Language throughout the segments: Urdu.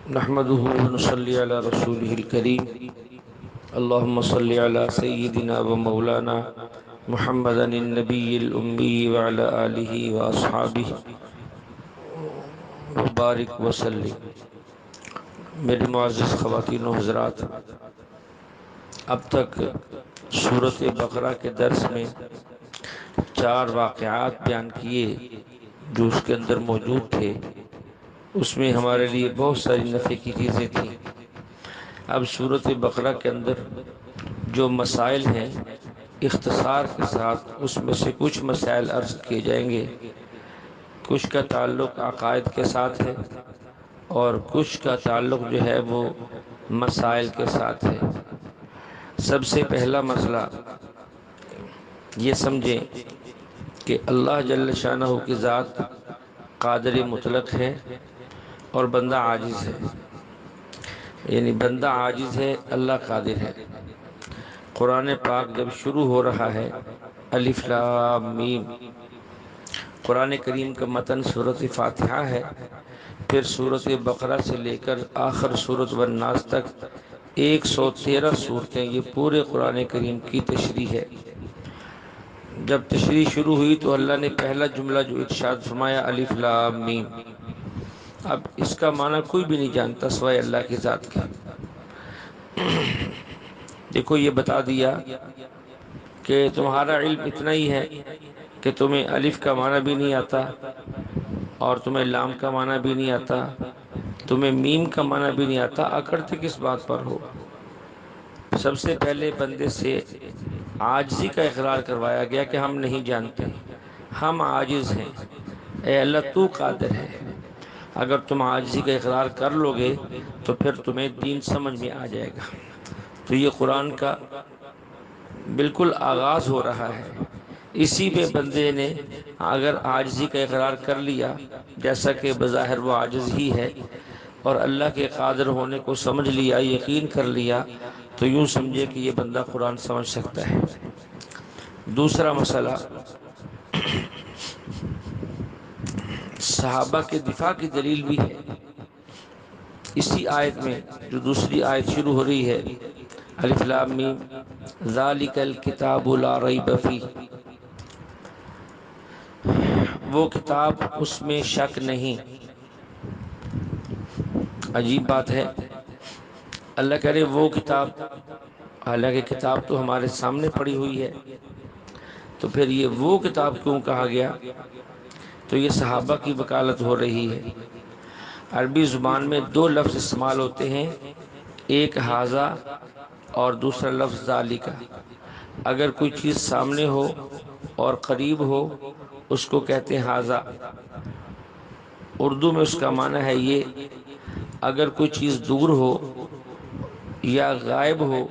نحمده ونصلي على رسوله الكريم اللهم صل على سيدنا ومولانا محمد النبي الأمي وعلى آله وأصحابه وبارك وسلم۔ میرے معزز خواتین و حضرات، اب تک سورۃ بقرہ کے درس میں 4 واقعات بیان کیے جو اس کے اندر موجود تھے۔ اس میں ہمارے لیے بہت ساری نفع کی چیزیں تھیں۔ اب سورۃ بقرہ کے اندر جو مسائل ہیں، اختصار کے ساتھ اس میں سے کچھ مسائل عرض کیے جائیں گے۔ کچھ کا تعلق عقائد کے ساتھ ہے اور کچھ کا تعلق جو ہے وہ مسائل کے ساتھ ہے۔ سب سے پہلا مسئلہ یہ سمجھیں کہ اللہ جل شانہ کی ذات قادر مطلق ہے اور بندہ عاجز ہے، یعنی بندہ عاجز ہے، اللہ قادر ہے۔ قرآن پاک جب شروع ہو رہا ہے الف لام میم، قرآن کریم کا متن سورۃ فاتحہ ہے، پھر سورۃ بقرہ سے لے کر آخر سورۃ والناس تک 113 صورتیں، یہ پورے قرآن کریم کی تشریح ہے۔ جب تشریح شروع ہوئی تو اللہ نے پہلا جملہ جو ارشاد فرمایا الف لام میم۔ اب اس کا معنی کوئی بھی نہیں جانتا سوائے اللہ کی ذات کے۔ دیکھو یہ بتا دیا کہ تمہارا علم اتنا ہی ہے کہ تمہیں الف کا معنی بھی نہیں آتا اور تمہیں لام کا معنی بھی نہیں آتا، تمہیں میم کا معنی بھی نہیں آتا، اکڑتے کس بات پر ہو؟ سب سے پہلے بندے سے عاجزی کا اقرار کروایا گیا کہ ہم نہیں جانتے، ہم عاجز ہیں، اے اللہ تو قادر ہے۔ اگر تم عاجزی کا اقرار کر لو گے تو پھر تمہیں دین سمجھ میں آ جائے گا۔ تو یہ قرآن کا بالکل آغاز ہو رہا ہے، اسی پہ بندے نے اگر عاجزی کا اقرار کر لیا، جیسا کہ بظاہر وہ عاجز ہی ہے، اور اللہ کے قادر ہونے کو سمجھ لیا، یقین کر لیا، تو یوں سمجھے کہ یہ بندہ قرآن سمجھ سکتا ہے۔ دوسرا مسئلہ صحابہ کے دفاع کی دلیل بھی ہے۔ اسی آیت میں جو دوسری آیت شروع ہو رہی ہے الف لام میم ذالک الکتاب لا ریب فیہ، وہ کتاب اس میں شک نہیں۔ عجیب بات ہے، اللہ کہہ رہے وہ کتاب، حالانکہ کتاب تو ہمارے سامنے پڑی ہوئی ہے، تو پھر یہ وہ کتاب کیوں کہا گیا؟ تو یہ صحابہ کی وکالت ہو رہی ہے۔ عربی زبان میں 2 لفظ استعمال ہوتے ہیں، ایک ھذا اور دوسرا لفظ ذالک۔ اگر کوئی چیز سامنے ہو اور قریب ہو اس کو کہتے ہیں ھذا۔ اردو میں اس کا معنی ہے یہ، اگر کوئی چیز دور ہو یا غائب ہو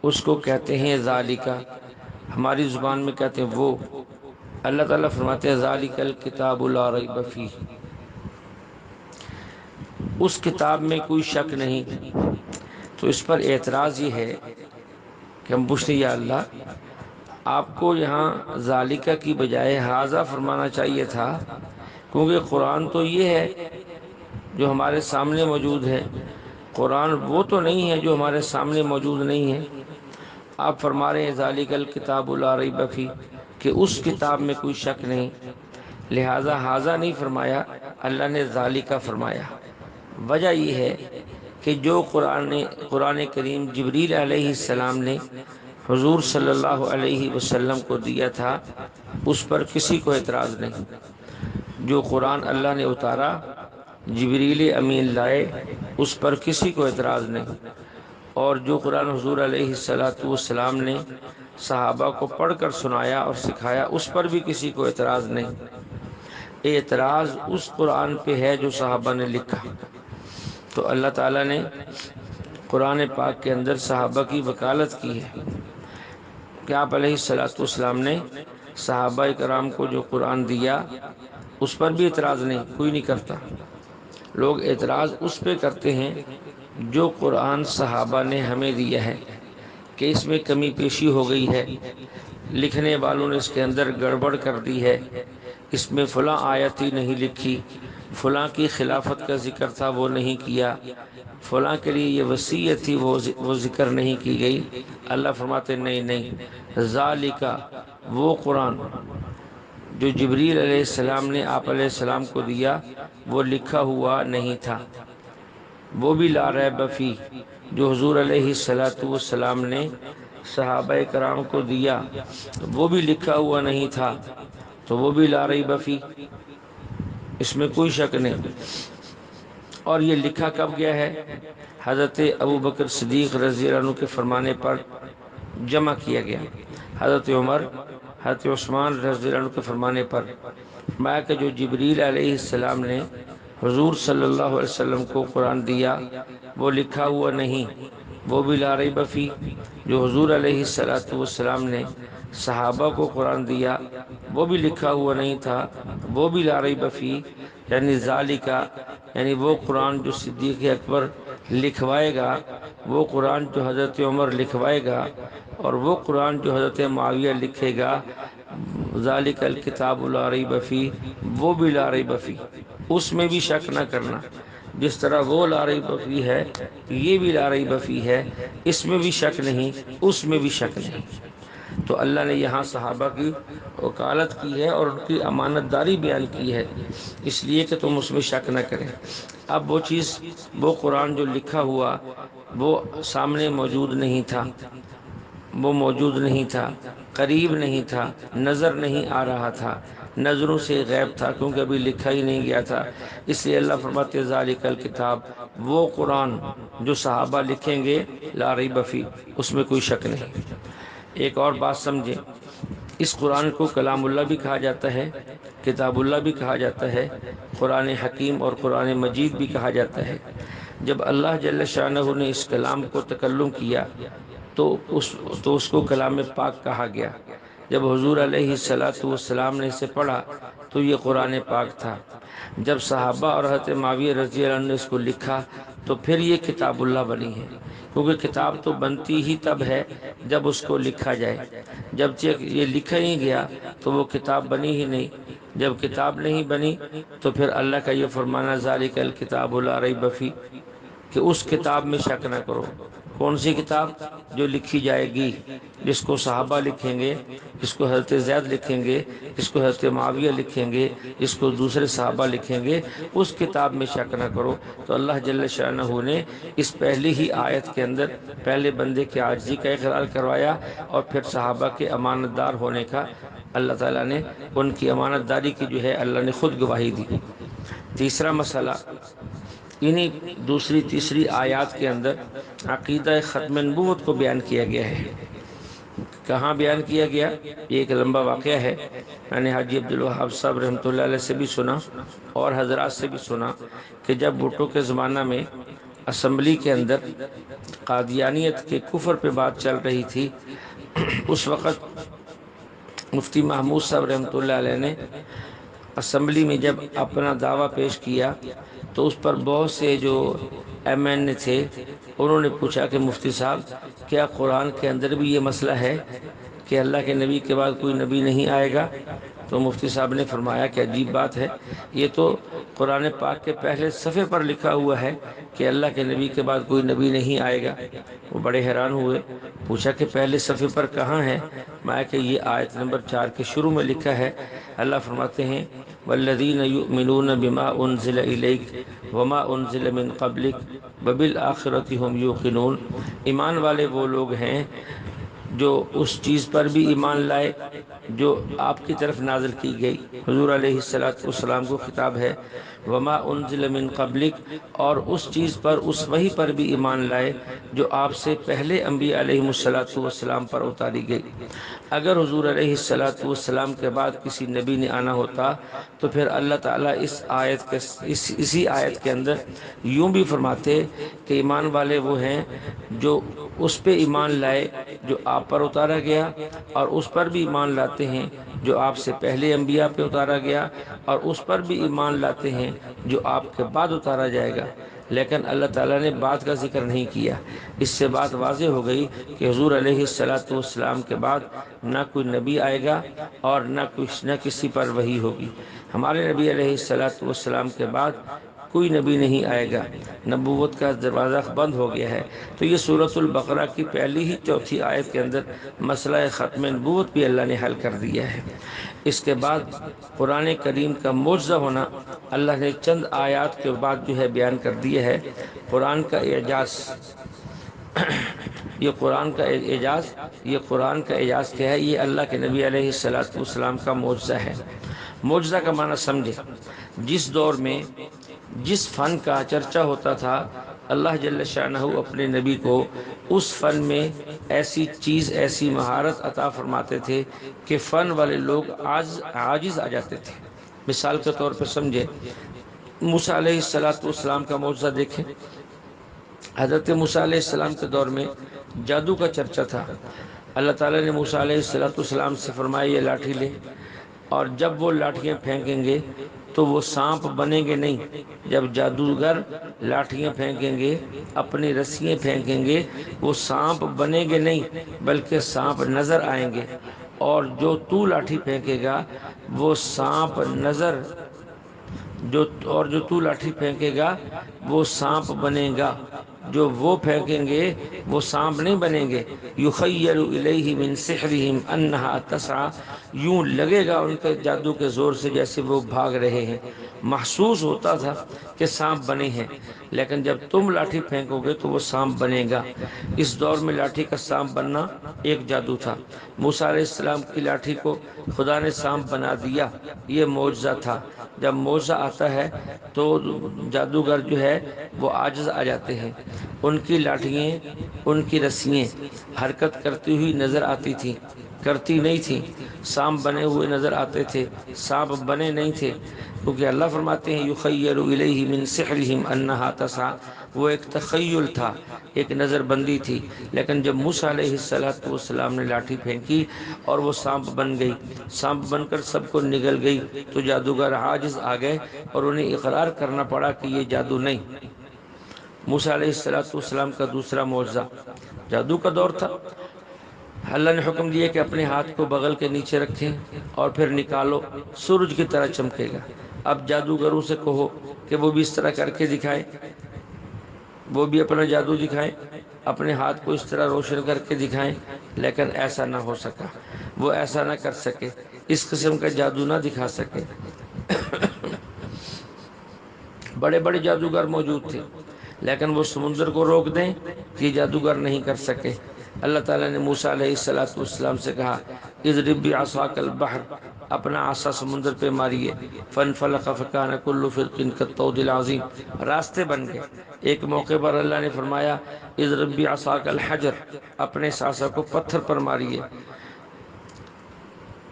اس کو کہتے ہیں ذالک۔ ہماری زبان میں کہتے ہیں وہ۔ اللہ تعالیٰ فرماتے ہیں ذالک الکتاب لا ریب فیہ، اس کتاب میں کوئی شک نہیں۔ تو اس پر اعتراض یہ ہے کہ ہم پوچھتے ہیں یا اللہ، آپ کو یہاں ذالکہ کی بجائے ھذا فرمانا چاہیے تھا، کیونکہ قرآن تو یہ ہے جو ہمارے سامنے موجود ہے، قرآن وہ تو نہیں ہے جو ہمارے سامنے موجود نہیں ہے۔ آپ فرما رہے ہیں ذالک الکتاب لا ریب فیہ، کہ اس کتاب میں کوئی شک نہیں، لہذا ھذا نہیں فرمایا، اللہ نے ذالکہ فرمایا۔ وجہ یہ ہے کہ جو قرآن کریم جبریل علیہ السلام نے حضور صلی اللہ علیہ وسلم کو دیا تھا اس پر کسی کو اعتراض نہیں۔ جو قرآن اللہ نے اتارا، جبریل امین لائے، اس پر کسی کو اعتراض نہیں۔ اور جو قرآن حضور علیہ السلام نے صحابہ کو پڑھ کر سنایا اور سکھایا اس پر بھی کسی کو اعتراض نہیں۔ اعتراض اس قرآن پہ ہے جو صحابہ نے لکھا۔ تو اللہ تعالیٰ نے قرآن پاک کے اندر صحابہ کی وکالت کی ہے کہ آپ علیہ السلام نے صحابہ کرام کو جو قرآن دیا اس پر بھی اعتراض نہیں، کوئی نہیں کرتا۔ لوگ اعتراض اس پہ کرتے ہیں جو قرآن صحابہ نے ہمیں دیا ہے کہ اس میں کمی پیشی ہو گئی ہے، لکھنے والوں نے اس کے اندر گڑبڑ کر دی ہے، اس میں فلاں آیت ہی نہیں لکھی، فلاں کی خلافت کا ذکر تھا وہ نہیں کیا، فلاں کے لیے یہ وصیت تھی وہ ذکر نہیں کی گئی۔ اللہ فرماتے نہیں، ذالکا وہ قرآن جو جبریل علیہ السلام نے آپ علیہ السلام کو دیا وہ لکھا ہوا نہیں تھا، وہ بھی لا ریب فی جو حضور علیہ السلام نے صحابہ کرام کو دیا وہ بھی لکھا ہوا نہیں تھا، تو وہ بھی لا ریب فی، اس میں کوئی شک نہیں۔ اور یہ لکھا کب گیا ہے؟ حضرت ابوبکر صدیق رضی اللہ عنہ کے فرمانے پر جمع کیا گیا، حضرت عمر، حضرت عثمان رضی اللہ عنہ کے فرمانے پر فرمایا کہ جو جبریل علیہ السلام نے حضور صلی اللہ علیہ وسلم کو قرآن دیا وہ لکھا ہوا نہیں، وہ بھی لا ریب فی، جو حضور علیہ السلام نے صحابہ کو قرآن دیا وہ بھی لکھا ہوا نہیں تھا، وہ بھی لا ریب فی، یعنی ذالکا یعنی وہ قرآن جو صدیق اکبر لکھوائے گا، وہ قرآن جو حضرت عمر لکھوائے گا، اور وہ قرآن جو حضرت معاویہ لکھے گا، ذالک الکتاب لا ریب فی، وہ بھی لا ریب فی، اس میں بھی شک نہ کرنا۔ جس طرح وہ لا ریب فی ہے یہ بھی لا ریب فی ہے، اس میں بھی شک نہیں، اس میں بھی شک نہیں۔ تو اللہ نے یہاں صحابہ کی وکالت کی ہے اور ان کی امانت داری بیان کی ہے، اس لیے کہ تم اس میں شک نہ کریں۔ اب وہ چیز، وہ قرآن جو لکھا ہوا وہ سامنے موجود نہیں تھا، وہ موجود نہیں تھا، قریب نہیں تھا، نظر نہیں آ رہا تھا، نظروں سے غیب تھا کیونکہ ابھی لکھا ہی نہیں گیا تھا، اس لیے اللہ فرماتے ذالک الکتاب وہ قرآن جو صحابہ لکھیں گے لا ریب فی، اس میں کوئی شک نہیں۔ ایک اور بات سمجھیں، اس قرآن کو کلام اللہ بھی کہا جاتا ہے، کتاب اللہ بھی کہا جاتا ہے، قرآن حکیم اور قرآن مجید بھی کہا جاتا ہے۔ جب اللہ جل شانہ نے اس کلام کو تکلم کیا تو اس کو کلام پاک کہا گیا۔ جب حضور علیہ السلام نے اسے پڑھا تو یہ قرآن پاک تھا۔ جب صحابہ اور حضرت معاویہ رضی اللہ عنہ نے اس کو لکھا تو پھر یہ کتاب اللہ بنی ہے، کیونکہ کتاب تو بنتی ہی تب ہے جب اس کو لکھا جائے، جب یہ لکھا ہی گیا تو وہ کتاب بنی ہی نہیں۔ جب کتاب نہیں بنی تو پھر اللہ کا یہ فرمانا ذالک الکتاب لا ریب فی کہ اس کتاب میں شک نہ کرو۔ کون سی کتاب؟ جو لکھی جائے گی، جس کو صحابہ لکھیں گے، جس کو حضرت زید لکھیں گے، جس کو حضرت معاویہ لکھیں گے، جس کو دوسرے صحابہ لکھیں گے، اس کتاب میں شک نہ کرو۔ تو اللہ جل شانہ نے اس پہلی ہی آیت کے اندر پہلے بندے کے عاجزی کا اقرار کروایا اور پھر صحابہ کے امانت دار ہونے کا، اللہ تعالیٰ نے ان کی امانت داری کی جو ہے اللہ نے خود گواہی دی۔ تیسرا مسئلہ، انہی دوسری تیسری آیات کے اندر عقیدہ ختم نبوت کو بیان کیا گیا ہے۔ کہاں بیان کیا گیا؟ یہ ایک لمبا واقعہ ہے، میں نے حاجی عبدالوہاب صاحب رحمۃ اللہ علیہ سے بھی سنا اور حضرات سے بھی سنا کہ جب بھٹو کے زمانہ میں اسمبلی کے اندر قادیانیت کے کفر پہ بات چل رہی تھی، اس وقت مفتی محمود صاحب رحمۃ اللہ علیہ نے اسمبلی میں جب اپنا دعویٰ پیش کیا تو اس پر بہت سے جو ایم این اے تھے انہوں نے پوچھا کہ مفتی صاحب کیا قرآن کے اندر بھی یہ مسئلہ ہے کہ اللہ کے نبی کے بعد کوئی نبی نہیں آئے گا؟ تو مفتی صاحب نے فرمایا کہ عجیب بات ہے، یہ تو قرآن پاک کے پہلے صفحے پر لکھا ہوا ہے کہ اللہ کے نبی کے بعد کوئی نبی نہیں آئے گا۔ وہ بڑے حیران ہوئے، پوچھا کہ پہلے صفحے پر کہاں ہے؟ میں کہ یہ آیت نمبر 4 کے شروع میں لکھا ہے۔ اللہ فرماتے ہیں والذین یؤمنون بما انزل الیک وما انزل من قبلک وبالآخرۃ ھم یوقنون، ایمان والے وہ لوگ ہیں جو اس چیز پر بھی ایمان لائے جو آپ کی طرف نازل کی گئی، حضور علیہ السلام کو خطاب ہے، وما انزل من قبلک، اور اس چیز پر، اس وحی پر بھی ایمان لائے جو آپ سے پہلے انبیاء علیہ السلام پر اتاری گئی۔ اگر حضور علیہ السلام کے بعد کسی نبی نے آنا ہوتا تو پھر اللہ تعالیٰ اسی آیت کے اندر یوں بھی فرماتے کہ ایمان والے وہ ہیں جو اس پہ ایمان لائے جو آپ پر اتارا گیا، اور اس پر بھی ایمان لاتے ہیں جو آپ سے پہلے انبیاء پہ اتارا گیا، اور اس پر بھی ایمان لاتے ہیں جو آپ کے بعد اتارا جائے گا۔ لیکن اللہ تعالیٰ نے بات کا ذکر نہیں کیا۔ اس سے بات واضح ہو گئی کہ حضور علیہ السلام کے بعد نہ کوئی نبی آئے گا اور نہ کسی پر وحی ہوگی۔ ہمارے نبی علیہ السلام کے بعد کوئی نبی نہیں آئے گا، نبوت کا دروازہ بند ہو گیا ہے۔ تو یہ سورۃ البقرہ کی پہلی ہی چوتھی آیت کے اندر مسئلہ ختم نبوت بھی اللہ نے حل کر دیا ہے۔ اس کے بعد قرآن کریم کا معجزہ ہونا اللہ نے چند آیات کے بعد جو ہے بیان کر دیا ہے۔ قرآن کا اعجاز، یہ قرآن کا اعجاز کیا ہے؟ یہ اللہ کے نبی علیہ السلام کا معجزہ ہے۔ معجزہ کا معنی سمجھے، جس دور میں جس فن کا چرچا ہوتا تھا اللہ جل شانہ اپنے نبی کو اس فن میں ایسی چیز، ایسی مہارت عطا فرماتے تھے کہ فن والے لوگ عاجز آ جاتے تھے۔ مثال کے طور پر سمجھے، موسیٰ علیہ السلام کا معجزہ دیکھیں۔ حضرت موسیٰ علیہ السلام کے دور میں جادو کا چرچا تھا۔ اللہ تعالیٰ نے موسیٰ علیہ السلام سے فرمایا یہ لاٹھی لے، اور جب وہ لاٹھیاں پھینکیں گے تو وہ سانپ بنیں گے نہیں۔ جب جادوگر لاٹھیاں پھینکیں گے، اپنی رسیاں پھینکیں گے، وہ سانپ بنیں گے نہیں بلکہ سانپ نظر آئیں گے، اور جو تو لاٹھی پھینکے گا وہ سانپ جو تو لاٹھی پھینکے گا وہ سانپ بنے گا، جو وہ پھینکیں گے وہ سانپ نہیں بنیں گے۔ یخیل الیہ من سحرہم انہا تسعی، یوں لگے گا ان کے جادو کے زور سے جیسے وہ بھاگ رہے ہیں، محسوس ہوتا تھا کہ سانپ بنے ہیں، لیکن جب تم لاٹھی پھینکو گے تو وہ سانپ بنے گا۔ اس دور میں لاٹھی کا سانپ بننا ایک جادو تھا۔ موسیٰ علیہ السلام کی لاٹھی کو خدا نے سانپ بنا دیا، یہ معجزہ تھا۔ جب معجزہ آتا ہے تو جادوگر جو ہے وہ عاجز آ جاتے ہیں، ان کی لاٹھیاں، ان کی رسیاں حرکت کرتی ہوئی نظر آتی تھی، کرتی نہیں تھی، سانپ بنے ہوئے نظر آتے تھے، سانپ بنے نہیں تھے، کیونکہ اللہ فرماتے ہیں یخیل الیہ من سحرہم انہا تسعی، وہ ایک تخیل تھا، ایک نظر بندی تھی۔ لیکن جب موسیٰ علیہ السلام نے لاٹھی پھینکی اور وہ سانپ بن گئی، سانپ بن کر سب کو نگل گئی، تو جادوگر عاجز آ گئے اور انہیں اقرار کرنا پڑا کہ یہ جادو نہیں۔ موسیٰ علیہ السلام کا دوسرا معجزہ، جادو کا دور تھا، اللہ نے حکم دیا کہ اپنے ہاتھ کو بغل کے نیچے رکھیں اور پھر نکالو، سورج کی طرح چمکے گا۔ اب جادوگروں سے کہو کہ وہ بھی اس طرح کر کے دکھائیں، وہ بھی اپنا جادو دکھائیں، اپنے ہاتھ کو اس طرح روشن کر کے دکھائیں، لیکن ایسا نہ ہو سکا، وہ ایسا نہ کر سکے، اس قسم کا جادو نہ دکھا سکے۔ بڑے بڑے جادوگر موجود تھے، لیکن وہ سمندر کو روک دیں یہ جادوگر نہیں کر سکے۔ اللہ تعالیٰ نے موسیٰ علیہ السلام سے کہا اضرب بعصاک البحر، اپنا عصا سمندر پہ ماریے، فانفلق فکان کل فرق کالطود العظیم، راستے بن گئے۔ ایک موقع پر اللہ نے فرمایا اضرب بعصاک الحجر، اپنے اس عصا کو پتھر پر ماریے،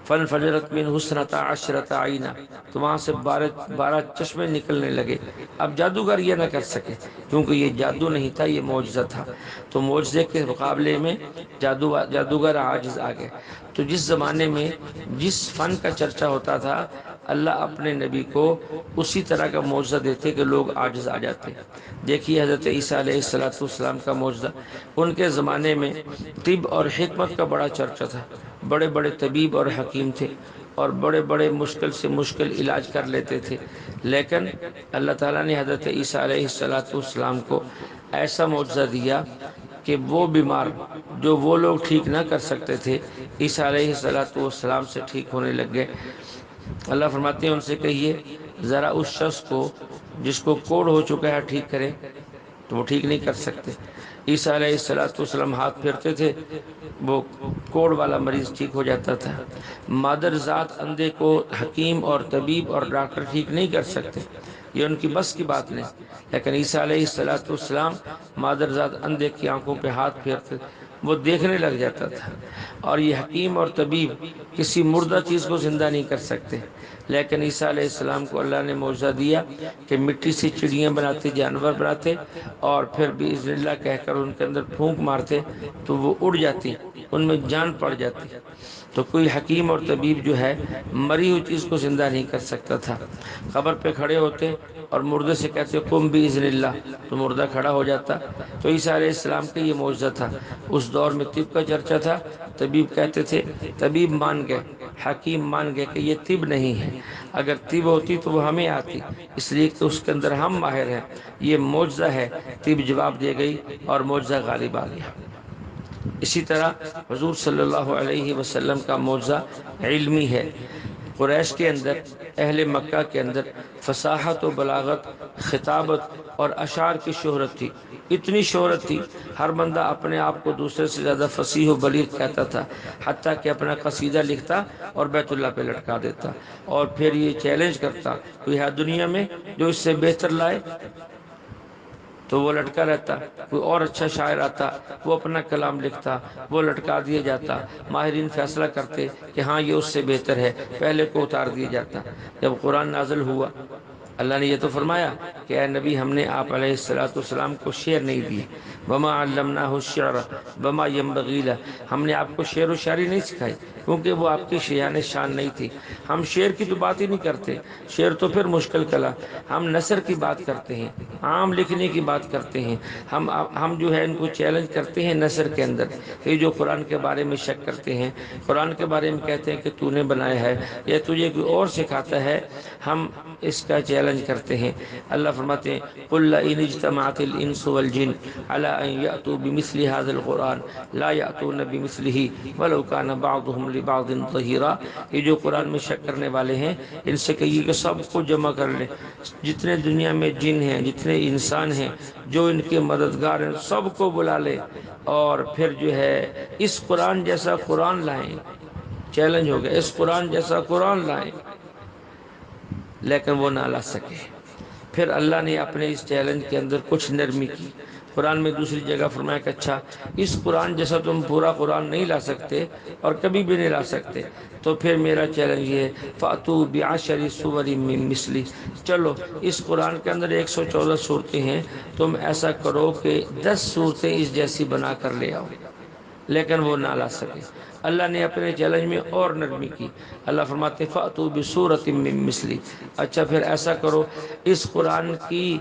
فانفجرت منہ اثنتا عشرۃ عینا، تو وہاں سے 12 چشمے نکلنے لگے۔ اب جادوگر یہ نہ کر سکے کیونکہ یہ جادو نہیں تھا، یہ معجزہ تھا، تو معجزے کے مقابلے میں جادوگر عاجز آ گئے۔ تو جس زمانے میں جس فن کا چرچا ہوتا تھا اللہ اپنے نبی کو اسی طرح کا معجزہ دیتے کہ لوگ عاجز آ جاتے۔ دیکھیے حضرت عیسیٰ علیہ السلام کا معجزہ، ان کے زمانے میں طب اور حکمت کا بڑا چرچا تھا، بڑے بڑے طبیب اور حکیم تھے اور بڑے بڑے مشکل سے مشکل علاج کر لیتے تھے، لیکن اللہ تعالیٰ نے حضرت عیسیٰ علیہ السلام کو ایسا معجزہ دیا کہ وہ بیمار جو وہ لوگ ٹھیک نہ کر سکتے تھے عیسیٰ علیہ السلام سے ٹھیک ہونے لگ گئے۔ اللہ فرماتے ہیں ان سے کہیے ذرا اس شخص کو جس کو کوڑ ہو چکا ہے ٹھیک کریں، تو وہ ٹھیک نہیں کر سکتے۔ عیسیٰ علیہ السلام ہاتھ پھیرتے تھے، وہ کوڑ والا مریض ٹھیک ہو جاتا تھا۔ مادر ذات اندھے کو حکیم اور طبیب اور ڈاکٹر ٹھیک نہیں کر سکتے، یہ ان کی بس کی بات نہیں، لیکن عیسیٰ علیہ السلام مادر ذات اندھے کی آنکھوں پہ ہاتھ پھیرتے، وہ دیکھنے لگ جاتا تھا۔ اور یہ حکیم اور طبیب کسی مردہ چیز کو زندہ نہیں کر سکتے، لیکن عیسیٰ علیہ السلام کو اللہ نے معجزہ دیا کہ مٹی سے چڑیاں بناتے، جانور بناتے، اور پھر بِإِذْنِ اللہ کہہ کر ان کے اندر پھونک مارتے تو وہ اڑ جاتی، ان میں جان پڑ جاتی۔ تو کوئی حکیم اور طبیب جو ہے مری ہوئی چیز کو زندہ نہیں کر سکتا تھا۔ قبر پہ کھڑے ہوتے اور مردے سے کہتے قم باذن اللہ، تو مردہ کھڑا ہو جاتا۔ تو عیسیٰ علیہ السلام کا یہ معجزہ تھا۔ اس دور میں طب کا چرچا تھا، طبیب کہتے تھے، طبیب مان گئے، حکیم مان گئے کہ یہ طب نہیں ہے، اگر طب ہوتی تو وہ ہمیں آتی، اس لیے کہ اس کے اندر ہم ماہر ہیں، یہ معجزہ ہے۔ طب جواب دے گئی اور معجزہ غالب آ گیا۔ اسی طرح حضور صلی اللہ علیہ وسلم کا معجزہ علمی ہے۔ قریش کے اندر، اہل مکہ کے اندر فصاحت و بلاغت، خطابت اور اشعار کی شہرت تھی، اتنی شہرت تھی، ہر بندہ اپنے آپ کو دوسرے سے زیادہ فصیح و بلیغ کہتا تھا، حتیٰ کہ اپنا قصیدہ لکھتا اور بیت اللہ پہ لٹکا دیتا، اور پھر یہ چیلنج کرتا کوئی ہے دنیا میں جو اس سے بہتر لائے، تو وہ لٹکا رہتا۔ کوئی اور اچھا شاعر آتا، وہ اپنا کلام لکھتا، وہ لٹکا دیا جاتا۔ ماہرین فیصلہ کرتے کہ ہاں یہ اس سے بہتر ہے، پہلے کو اتار دیا جاتا۔ جب قرآن نازل ہوا، اللہ نے یہ تو فرمایا کہ اے نبی، ہم نے آپ علیہ السلام کو شعر نہیں دی، وما علمناہ الشعر وما ينبغی لہ، ہم نے آپ کو شعر و شاعری نہیں سکھائی، کیونکہ وہ آپ کی شیان شان نہیں تھی۔ ہم شعر کی تو بات ہی نہیں کرتے، شعر تو پھر مشکل کلام، ہم نثر کی بات کرتے ہیں، عام لکھنے کی بات کرتے ہیں۔ ہم جو ہے ان کو چیلنج کرتے ہیں نثر کے اندر، کہ جو قرآن کے بارے میں شک کرتے ہیں، قرآن کے بارے میں کہتے ہیں کہ تو نے بنایا ہے یا تجھے کوئی اور سکھاتا ہے، ہم اس کا چیلنج کرتے ہیں۔ اللہ فرماتے ہیں قُلْ لَئِنِ اجْتَمَعَتِ الْإِنسُ وَالْجِنُّ عَلَىٰ أَن يَأْتُوا بِمِثْلِ هَٰذَا الْقُرْآنِ لَا يَأْتُونَ بِمِثْلِهِ وَلَوْ كَانَ بَعْضُهُمْ لِبَعْضٍ ظَهِيرًا۔ یہ جو قرآن میں شک کرنے والے ہیں، ان سے کہیے کہ سب کو جمع کر لیں، جتنے دنیا میں جن ہیں، جتنے انسان ہیں، جو ان کے مددگار ہیں، سب کو بلا لے، اور پھر جو ہے اس قرآن جیسا قرآن لائیں۔ چیلنج ہو گیا، اس قرآن جیسا قرآن لائیں، لیکن وہ نہ لا سکے۔ پھر اللہ نے اپنے اس چیلنج کے اندر کچھ نرمی کی۔ قرآن میں دوسری جگہ فرمایا کہ اچھا اس قرآن جیسا تم پورا قرآن نہیں لا سکتے اور کبھی بھی نہیں لا سکتے، تو پھر میرا چیلنج یہ ہے فَأْتُوا بِعَشْرِ سُوَرٍ مِّن مِّثْلِهِ، چلو اس قرآن کے اندر 114 صورتیں ہیں، تم ایسا کرو کہ 10 صورتیں اس جیسی بنا کر لے آؤ، لیکن وہ نہ لا سکے۔ اللہ نے اپنے چیلنج میں اور نرمی کی۔ اللہ فرماتے فَأْتُوا بِسُورَةٍ مِّن مِّثْلِهِ، اچھا پھر ایسا کرو اس قرآن کی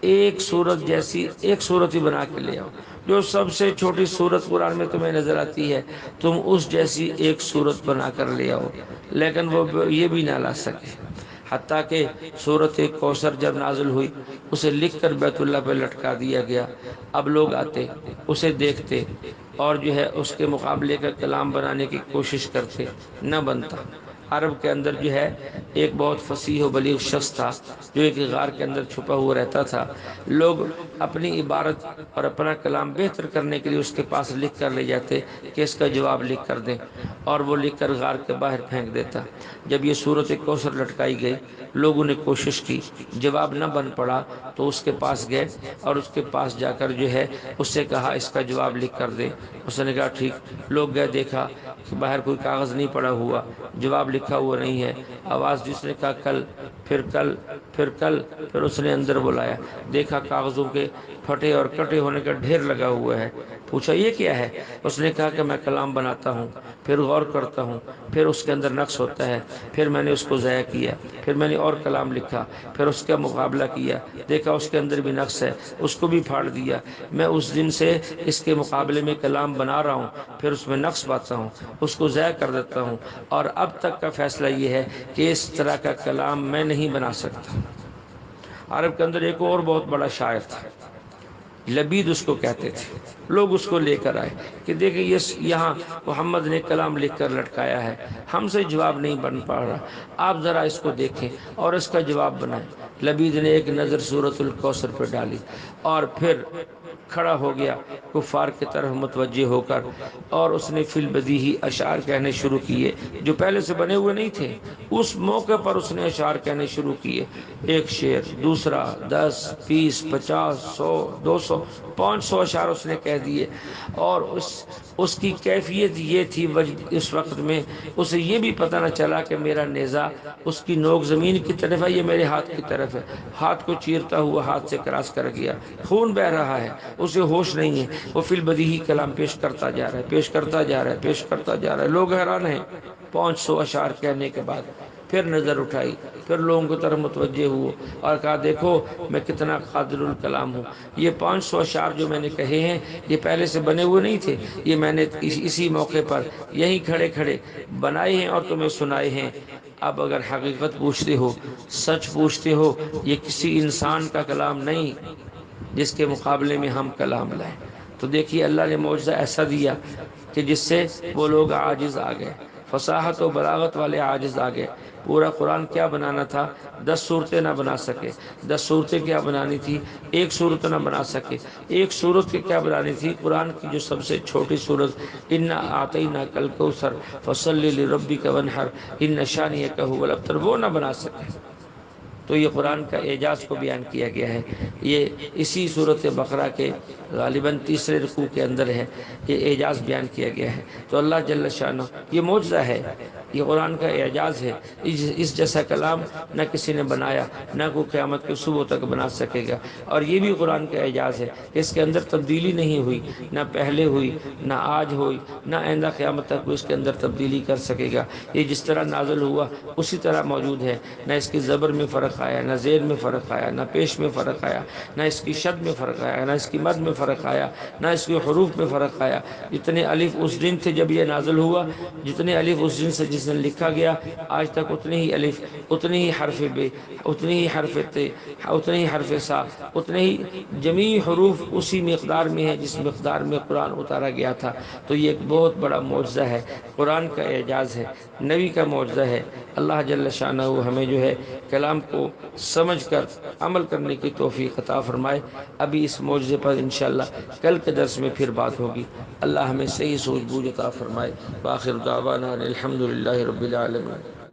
ایک صورت جیسی ایک صورت ہی بنا کے لے آؤ، جو سب سے چھوٹی صورت قرآن میں تمہیں نظر آتی ہے، تم اس جیسی ایک صورت بنا کر لے آؤ، لیکن وہ یہ بھی نہ لا سکے۔ حتیٰ کہ سورۃ کوثر جب نازل ہوئی، اسے لکھ کر بیت اللہ پہ لٹکا دیا گیا۔ اب لوگ آتے، اسے دیکھتے، اور جو ہے اس کے مقابلے کا کلام بنانے کی کوشش کرتے، نہ بنتا۔ عرب کے اندر جو ہے ایک بہت فصیح و بلیغ شخص تھا، جو ایک غار کے اندر چھپا ہوا رہتا تھا۔ لوگ اپنی عبارت اور اپنا کلام بہتر کرنے کے لیے اس کے پاس لکھ کر لے جاتے کہ اس کا جواب لکھ کر دیں، اور وہ لکھ کر غار کے باہر پھینک دیتا۔ جب یہ سورۃ کوثر لٹکائی گئی، لوگوں نے کوشش کی، جواب نہ بن پڑا، تو اس کے پاس گئے اور اس کے پاس جا کر جو ہے اس سے کہا اس کا جواب لکھ کر دیں۔ اس نے کہا ٹھیک۔ لوگ گئے، دیکھا کہ باہر کوئی کاغذ نہیں پڑا ہوا، جواب لکھا ہوا نہیں ہے۔ آواز جس نے کہا کل، پھر کل، پھر کل، پھر اس نے اندر بلایا، دیکھا کاغذوں کے پھٹے اور کٹے ہونے کا ڈھیر لگا ہوا ہے۔ پوچھا یہ کیا ہے؟ اس نے کہا کہ میں کلام بناتا ہوں، پھر غور کرتا ہوں، پھر اس کے اندر نقص ہوتا ہے، پھر میں نے اس کو ضائع کیا، پھر میں نے اور کلام لکھا، پھر اس کا مقابلہ کیا، دیکھا اس کے اندر بھی نقص ہے، اس کو بھی پھاڑ دیا۔ میں اس دن سے اس کے مقابلے میں کلام بنا رہا ہوں، پھر اس میں نقص پاتا ہوں، اس کو ضائع کر دیتا ہوں، اور اب تک کا فیصلہ یہ ہے کہ اس طرح کا کلام میں نہیں بنا سکتا۔ عرب کے اندر ایک اور بہت بڑا شاعر تھا، لبید اس کو کہتے تھے۔ لوگ اس کو لے کر آئے کہ دیکھیں یہ یہاں محمد نے کلام لکھ کر لٹکایا ہے، ہم سے جواب نہیں بن پا رہا، آپ ذرا اس کو دیکھیں اور اس کا جواب بنائیں۔ لبید نے ایک نظر سورۃ الکوثر پہ ڈالی اور پھر کھڑا ہو گیا کفار کی طرف متوجہ ہو کر، اور اس نے فی البدیہہ اشعار کہنے شروع کیے جو پہلے سے بنے ہوئے نہیں تھے۔ اس موقع پر اس نے اشعار کہنے شروع کیے، ایک شعر، دوسرا، 10، 20، 50، 100، 200، 500 اشعار اس نے کہہ دیے، اور اس کی کیفیت یہ تھی اس وقت میں اسے یہ بھی پتہ نہ چلا کہ میرا نیزہ اس کی نوک زمین کی طرف ہے، یہ میرے ہاتھ کی طرف ہے، ہاتھ کو چیرتا ہوا ہاتھ سے کراس کر گیا، خون بہ رہا ہے، اسے ہوش نہیں ہے، وہ فی البدیہی کلام پیش کرتا جا رہا ہے، پیش کرتا جا رہا ہے، پیش کرتا جا رہا ہے، لوگ حیران ہیں 500 اشعار کہنے کے بعد۔ پھر نظر اٹھائی، پھر لوگوں کی طرف متوجہ ہوئے اور کہا دیکھو میں کتنا قادر الکلام ہوں، یہ 500 اشعار جو میں نے کہے ہیں یہ پہلے سے بنے ہوئے نہیں تھے، یہ میں نے اسی موقع پر یہیں کھڑے کھڑے بنائے ہیں اور تمہیں سنائے ہیں۔ اب اگر حقیقت پوچھتے ہو، سچ پوچھتے ہو، یہ کسی انسان کا کلام نہیں جس کے مقابلے میں ہم کلام لائیں۔ تو دیکھیے اللہ نے معجزہ ایسا دیا کہ جس سے وہ لوگ عاجز آ گئے، فصاحت و بلاغت والے عاجز آ گئے۔ پورا قرآن کیا بنانا تھا، 10 صورتیں نہ بنا سکے، 10 صورتیں کیا بنانی تھی، ایک صورت نہ بنا سکے، ایک صورت کی کیا بنانی تھی، قرآن کی جو سب سے چھوٹی صورت انا اعطیناک الکوثر فصلی لربک وانحر ان شانئک هو الابتر، وہ نہ بنا سکے۔ تو یہ قرآن کا اعجاز کو بیان کیا گیا ہے، یہ اسی صورت بقرہ کے غالباً تیسرے رکوع کے اندر ہے، یہ اعجاز بیان کیا گیا ہے۔ تو اللہ جل شانہ یہ معجزہ ہے، یہ قرآن کا اعجاز ہے، اس جیسا کلام نہ کسی نے بنایا، نہ کوئی قیامت کے صبح تک بنا سکے گا۔ اور یہ بھی قرآن کا اعجاز ہے کہ اس کے اندر تبدیلی نہیں ہوئی، نہ پہلے ہوئی، نہ آج ہوئی، نہ آئندہ قیامت تک کوئی اس کے اندر تبدیلی کر سکے گا۔ یہ جس طرح نازل ہوا اسی طرح موجود ہے، نہ اس کی زبر میں فرق آیا، نہ زیر میں فرق آیا، نہ پیش میں فرق آیا، نہ اس کی شد میں فرق آیا، نہ اس کی مد میں فرق آیا، نہ اس کے حروف میں فرق آیا۔ جتنے الف اس دن تھے جب یہ نازل ہوا، جتنے الف اس دن سے جس دن لکھا گیا، آج تک اتنے ہی الف، اتنے ہی حرف بے، اتنے ہی حرف تے، اتنے ہی حرف سا، اتنے ہی جمیع حروف اسی مقدار میں ہے جس مقدار میں قرآن اتارا گیا تھا۔ تو یہ ایک بہت بڑا معجزہ ہے، قرآن کا اعجاز ہے، نبی کا معجزہ ہے۔ اللہ جل شانہ ہمیں جو ہے کلام کو سمجھ کر عمل کرنے کی توفیق عطا فرمائے۔ ابھی اس معجزے پر انشاءاللہ کل کے درس میں پھر بات ہوگی۔ اللہ ہمیں صحیح سوجھ بوجھ عطا فرمائے۔ وآخر دعوانا الحمدللہ رب العالمین۔